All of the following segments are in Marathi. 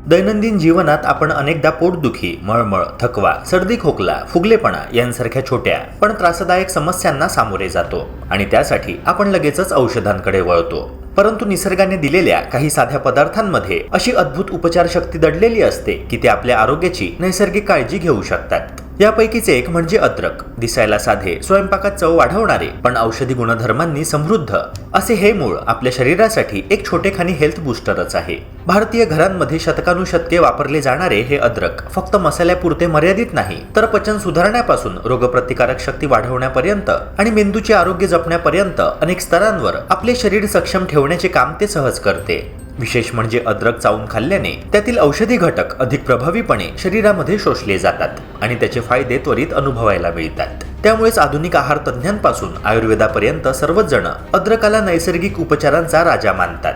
दैनंदिन जीवनात आपण अनेकदा पोटदुखी, मळमळ, थकवा, सर्दी खोकला, फुगलेपणा यांसारख्या छोट्या पण त्रासदायक समस्यांना सामोरे जातो आणि त्यासाठी आपण लगेचच औषधांकडे वळतो. परंतु निसर्गाने दिलेल्या काही साध्या पदार्थांमध्ये अशी अद्भुत उपचार शक्ती दडलेली असते की ते आपल्या आरोग्याची नैसर्गिक काळजी घेऊ शकतात. यापैकीच एक म्हणजे अद्रक. दिसायला साधे, स्वयंपाकात चव वाढवणारे पण औषधी गुणधर्मांनी समृद्ध असे हे मूळ आपल्या शरीरासाठी एक छोटेखानी हेल्थ बूस्टरच आहे. भारतीय घरांमध्ये शतकानुशतके वापरले जाणारे हे अद्रक फक्त मसाल्यापुरते मर्यादित नाही, तर पचन सुधारण्यापासून रोगप्रतिकारक शक्ती वाढवण्यापर्यंत आणि मेंदूचे आरोग्य जपण्यापर्यंत अनेक स्तरांवर आपले शरीर सक्षम ठेवण्याचे काम ते सहज करते. विशेष म्हणजे अद्रक चावून खाल्ल्याने त्यातील औषधी घटक अधिक प्रभावीपणे शरीरामध्ये शोषले जातात आणि त्याचे फायदे त्वरित अनुभवायला मिळतात. त्यामुळेच आधुनिक आहार तज्ञांपासून आयुर्वेदापर्यंत सर्वच जण अद्रकाला नैसर्गिक उपचारांचा राजा मानतात.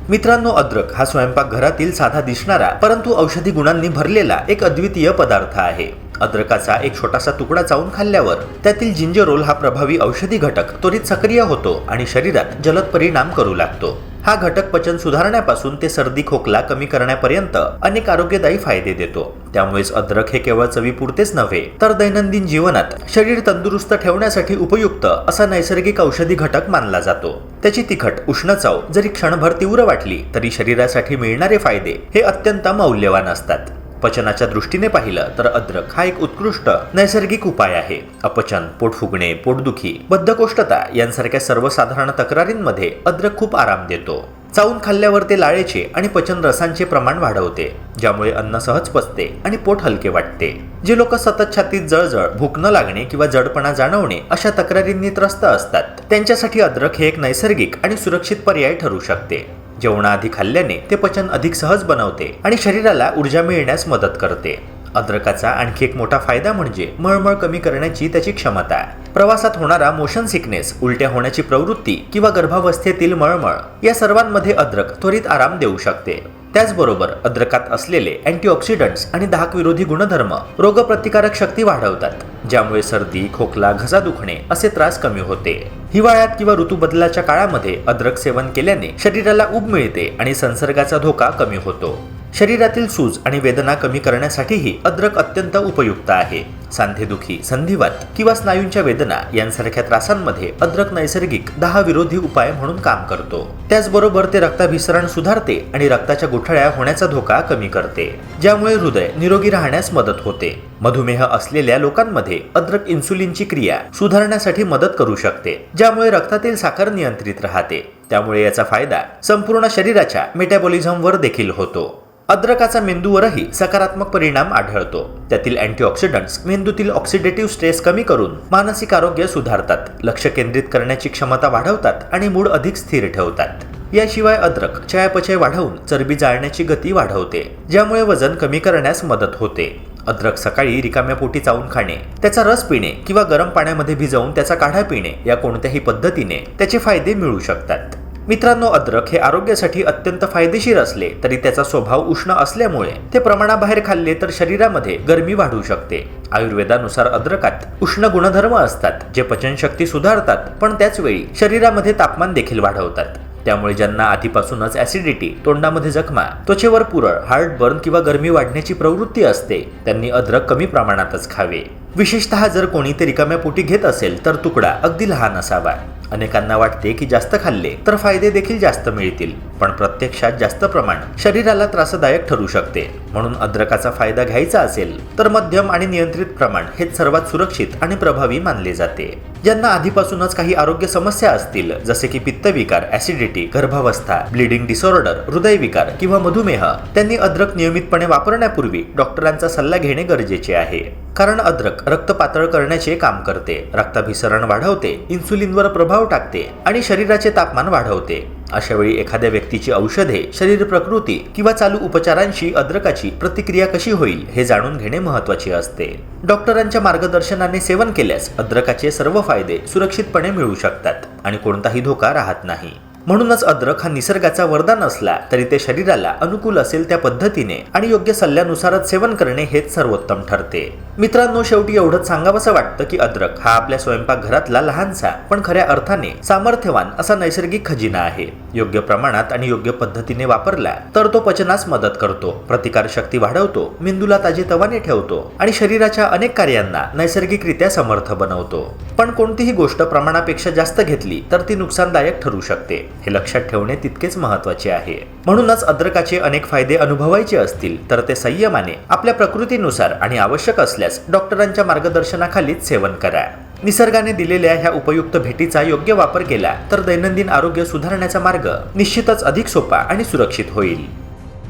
मित्रांनो, अद्रक हा स्वयंपाकघरातील साधा दिसणारा परंतु औषधी गुणांनी भरलेला एक अद्वितीय पदार्थ आहे. अद्रकाचा एक छोटासा तुकडा चावून खाल्ल्यावर त्यातील जिंजरोल हा प्रभावी औषधी घटक त्वरित सक्रिय होतो आणि शरीरात जलद परिणाम करू लागतो. हा घटक पचन सुधारण्यापासून ते सर्दी खोकला कमी करण्यापर्यंत अनेक आरोग्यदायी फायदे देतो. त्यामुळेच अद्रक हे केवळ चवीपुरतेच नव्हे तर दैनंदिन जीवनात शरीर तंदुरुस्त ठेवण्यासाठी उपयुक्त असा नैसर्गिक औषधी घटक मानला जातो. त्याची तिखट उष्ण चव जरी क्षणभर तीव्र वाटली तरी शरीरासाठी मिळणारे फायदे हे अत्यंत मौल्यवान असतात. पचनाच्या दृष्टीने पाहिलं तर अद्रक हा एक उत्कृष्ट नैसर्गिक उपाय आहे. अपचन, पोट फुगणे, पोटदुखी, बद्धकोष्ठता यांसारख्या सर्वसाधारण तक्रारींमध्ये अद्रक खूप आराम देतो. चावून खाल्ल्यावर ते लाळेचे आणि पचन रसांचे प्रमाण वाढवते, ज्यामुळे अन्न सहज पचते आणि पोट हलके वाटते. जे लोक सतत छातीत जळजळ, भूक न लागणे किंवा जडपणा जाणवणे अशा तक्रारींनी त्रस्त असतात त्यांच्यासाठी अद्रक हे एक नैसर्गिक आणि सुरक्षित पर्याय ठरू शकते. जेवणाआधी खाल्ल्याने ते पचन अधिक सहज बनवते आणि शरीराला ऊर्जा मिळण्यास मदत करते. अद्रकाचा आणखी एक मोठा फायदा म्हणजे मळमळ कमी करण्याची त्याची क्षमता. प्रवासात होणारा मोशन सिकनेस, उलट्या होण्याची प्रवृत्ती किंवा गर्भावस्थेतील मळमळ या सर्वांमध्ये अद्रक त्वरित आराम देऊ शकते. त्याचबरोबर अद्रकात असलेले अँटीऑक्सिडंट्स आणि दाहक विरोधी गुणधर्म रोगप्रतिकारक शक्ती वाढवतात, ज्यामुळे सर्दी, खोकला, घसा दुखणे असे त्रास कमी होते. हिवाळ्यात किंवा ऋतूबदलाच्या काळामध्ये अद्रक सेवन केल्याने शरीराला ऊब मिळते आणि संसर्गाचा धोका कमी होतो. शरीरातील सूज आणि वेदना कमी करण्यासाठीही अद्रक अत्यंत उपयुक्त आहे. सांधेदुखी, संधिवात किंवा स्नायूंच्या वेदना यांसारख्या त्रासांमध्ये अद्रक नैसर्गिक दाह विरोधी उपाय म्हणून काम करतो. त्याचबरोबर ते रक्ताभिसरण सुधारते आणि रक्ताच्या गुठळ्या होण्याचा धोका कमी करते, ज्यामुळे हृदय निरोगी राहण्यास मदत होते. मधुमेह असलेल्या लोकांमध्ये अद्रक इन्सुलिनची क्रिया सुधारण्यासाठी मदत करू शकते, ज्यामुळे रक्तातील साखर नियंत्रित राहते. त्यामुळे याचा फायदा संपूर्ण शरीराच्या मेटाबॉलिझमवर देखील होतो. अद्रकाचा मेंदूवरही सकारात्मक परिणाम आढळतो. त्यातील अँटीऑक्सिडंट्स मेंदूतील ऑक्सिडेटिव्ह स्ट्रेस कमी करून मानसिक आरोग्य सुधारतात, लक्ष केंद्रित करण्याची क्षमता वाढवतात आणि मूड अधिक स्थिर ठेवतात. याशिवाय अद्रक चयापचय वाढवून चरबी जाळण्याची गती वाढवते, ज्यामुळे वजन कमी करण्यास मदत होते. अद्रक सकाळी रिकाम्या पोटी चावून खाणे, त्याचा रस पिणे किंवा गरम पाण्यामध्ये भिजवून त्याचा काढा पिणे या कोणत्याही पद्धतीने त्याचे फायदे मिळू शकतात. मित्रांनो, अद्रक हे आरोग्यासाठी अत्यंत फायदेशीर असले तरी त्याचा स्वभाव उष्ण असल्यामुळे ते प्रमाणाबाहेर खाल्ले तर शरीरामध्ये गरमी वाढू शकते. आयुर्वेदानुसार अद्रकात उष्ण गुणधर्म असतात जे पचनशक्ती सुधारतात पण त्याच वेळी शरीरामध्ये तापमान देखील वाढवतात. त्यामुळे ज्यांना आधीपासूनच ऍसिडिटी, तोंडामध्ये जखमा, त्वचेवर पुरळ, हार्टबर्न किंवा गरमी वाढण्याची प्रवृत्ती असते त्यांनी अद्रक कमी प्रमाणातच खावे. विशेषतः जर कोणी ते रिकाम्या पोटी घेत असेल तर तुकडा अगदी लहान असावा. अनेकांना वाटते की जास्त खाल्ले तर फायदे देखील जास्त मिळतील, पण प्रत्यक्षात जास्त प्रमाण शरीराला त्रासदायक ठरू शकते. म्हणून अद्रकाचा फायदा घ्यायचा असेल तर मध्यम आणि नियंत्रित प्रमाण हेच सर्वात सुरक्षित आणि प्रभावी मानले जाते. ज्यांना आधीपासूनच काही आरोग्य समस्या असतील जसे की पित्तविकार, ऍसिडिटी, गर्भावस्था, ब्लिडिंग डिसऑर्डर, हृदयविकार किंवा मधुमेह, त्यांनी अद्रक नियमितपणे वापरण्यापूर्वी डॉक्टरांचा सल्ला घेणे गरजेचे आहे. कारण अद्रक रक्त पातळ करण्याचे काम करते, रक्ताभिसरण वाढवते, इन्सुलिनवर प्रभाव टाकते आणि शरीराचे तापमान वाढवते. अशा वेळी एखाद्या व्यक्तीची औषधे, शरीर प्रकृती किंवा चालू उपचारांशी अद्रकाची प्रतिक्रिया कशी होईल हे जाणून घेणे महत्त्वाचे असते. डॉक्टरांच्या मार्गदर्शनाने सेवन केल्यास अद्रकाचे सर्व फायदे सुरक्षितपणे मिळू शकतात आणि कोणताही धोका राहत नाही. म्हणूनच अद्रक हा निसर्गाचा वरदान असला तरी ते शरीराला अनुकूल असेल त्या पद्धतीने आणि योग्य सल्ल्यानुसारच सेवन करणे हेच सर्वोत्तम ठरते. मित्रांनो, शेवटी एवढंच सांगावंसं वाटतं की अद्रक हा आपल्या स्वयंपाकघरातला लहानसा पण खऱ्या अर्थाने सामर्थ्यवान असा नैसर्गिक खजिना आहे. योग्य प्रमाणात आणि योग्य पद्धतीने वापरला तर तो पचनास मदत करतो, प्रतिकारशक्ती वाढवतो, मेंदूला ताजेतवाने ठेवतो आणि शरीराच्या अनेक कार्यांना नैसर्गिकरित्या समर्थ बनवतो. पण कोणतीही गोष्ट प्रमाणापेक्षा जास्त घेतली तर ती नुकसानदायक ठरू शकते, हे लक्षात ठेवणे तितकेच महत्त्वाचे आहे. म्हणूनच अद्रकाचे अनेक फायदे अनुभवायचे असतील तर ते संयमाने आपल्या प्रकृतीनुसार आणि आवश्यक असल्यास डॉक्टरांच्या मार्गदर्शनाखालीच सेवन करा. निसर्गाने दिलेल्या ह्या उपयुक्त भेटीचा योग्य वापर केला तर दैनंदिन आरोग्य सुधारण्याचा मार्ग निश्चितच अधिक सोपा आणि सुरक्षित होईल.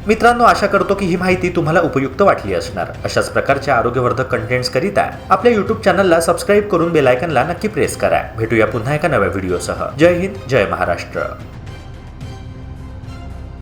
मित्रांनो, आशा करतो की ही माहिती तुम्हाला उपयुक्त वाटली असणार. अशाच प्रकारच्या आरोग्यवर्धक कंटेंट्स करिता आपल्या YouTube चॅनलला सबस्क्राईब करून बेल आयकॉनला नक्की प्रेस करा. भेटूया पुन्हा एका नव्या व्हिडिओसह. जय हिंद, जय महाराष्ट्र.